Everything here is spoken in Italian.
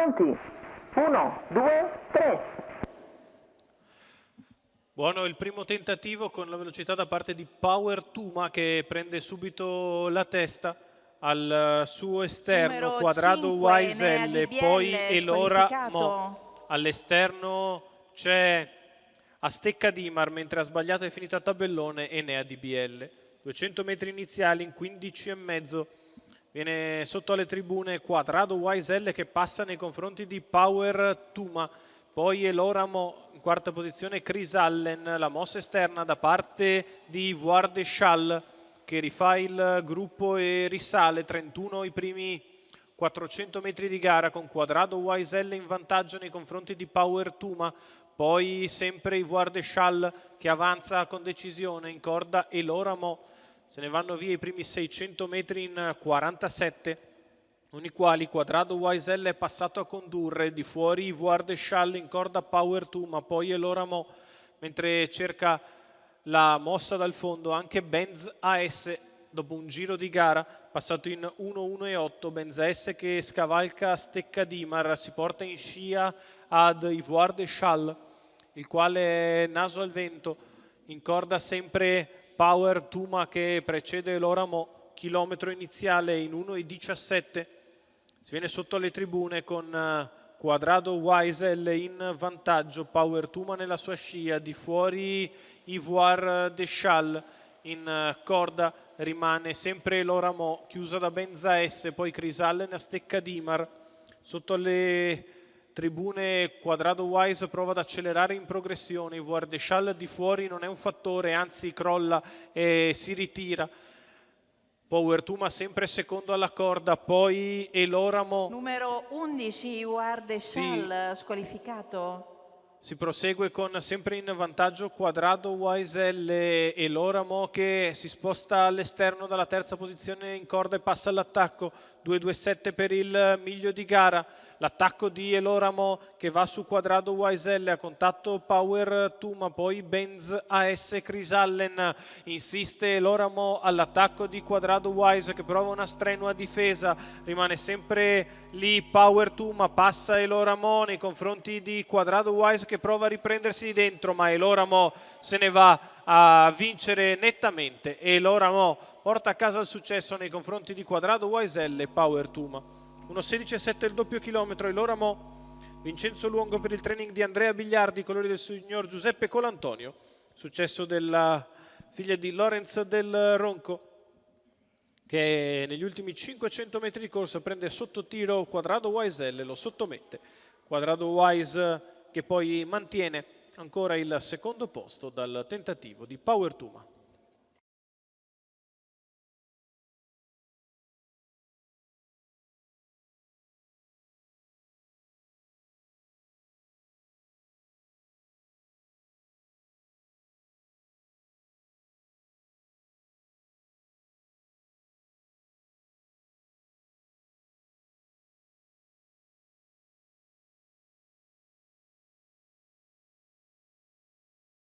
Pronti? 1, 2, 3. Buono il primo tentativo con la velocità da parte di Power Tuma che prende subito la testa al suo esterno, Numero Quadrado 5, Wise Enea L, DBL, poi Elora Mo. squalificato. All'esterno c'è Astecca Dimar, mentre ha sbagliato e finito a tabellone Enea DBL. 200 metri iniziali in 15,5. Viene sotto alle tribune Quadrado Wise L che passa nei confronti di Power Tuma. Poi Elora Mo in quarta posizione, Chris Allen, la mossa esterna da parte di Ivoire de Schall che rifà il gruppo e risale 31 i primi 400 metri di gara con Quadrado Wise L in vantaggio nei confronti di Power Tuma. Poi sempre Ivoire de Schall che avanza con decisione in corda Elora Mo. Se ne vanno via i primi 600 metri in 47, con i quali Quadrado Wise L è passato a condurre, di fuori Ivoire de Schall in corda Power Tuma, poi Elora Mo, mentre cerca la mossa dal fondo anche Benz AS dopo un giro di gara passato in 1-1-8. Benz AS che scavalca Astecca Dimar, si porta in scia ad Ivoire de Schall, il quale naso al vento, in corda sempre Power Tuma che precede Elora Mo, chilometro iniziale in 1,17. Si viene sotto alle tribune con Quadrado Wise L in vantaggio, Power Tuma nella sua scia, di fuori Ivoire de Schall, in corda rimane sempre Elora Mo, chiusa da Benza S, poi Chris Allen a Astecca Dimar. Sotto alle tribune Quadrado Wise prova ad accelerare in progressione, Ivoire de Schall di fuori non è un fattore, anzi crolla e si ritira. Power Tuma sempre secondo alla corda, poi Elora Mo. Numero 11, Ivoire de Schall, squalificato. Si prosegue con sempre in vantaggio Quadrado Wise L, Elora Mo che si sposta all'esterno dalla terza posizione in corda e passa all'attacco. 2,27 per il miglio di gara. L'attacco di Elora Mo che va su Quadrado Wise L, a contatto Power Tuma, poi Benz AS Chris Allen. Insiste Elora Mo all'attacco di Quadrado Wise che prova una strenua difesa. Rimane sempre lì Power Tuma, passa Elora Mo nei confronti di Quadrado Wise che prova a riprendersi di dentro, ma Elora Mo se ne va a vincere nettamente e Elora Mo porta a casa il successo nei confronti di Quadrado Wise L e Power Tuma. 1,16,7 il doppio chilometro, Elora Mo. Vincenzo Luongo per il training di Andrea Bigliardi, colori del signor Giuseppe Colantonio. Successo della figlia di Lorenz del Ronco, che negli ultimi 500 metri di corsa prende sotto tiro Quadrado Wise L, lo sottomette. Quadrado Wise che poi mantiene ancora il secondo posto dal tentativo di Power Tuma.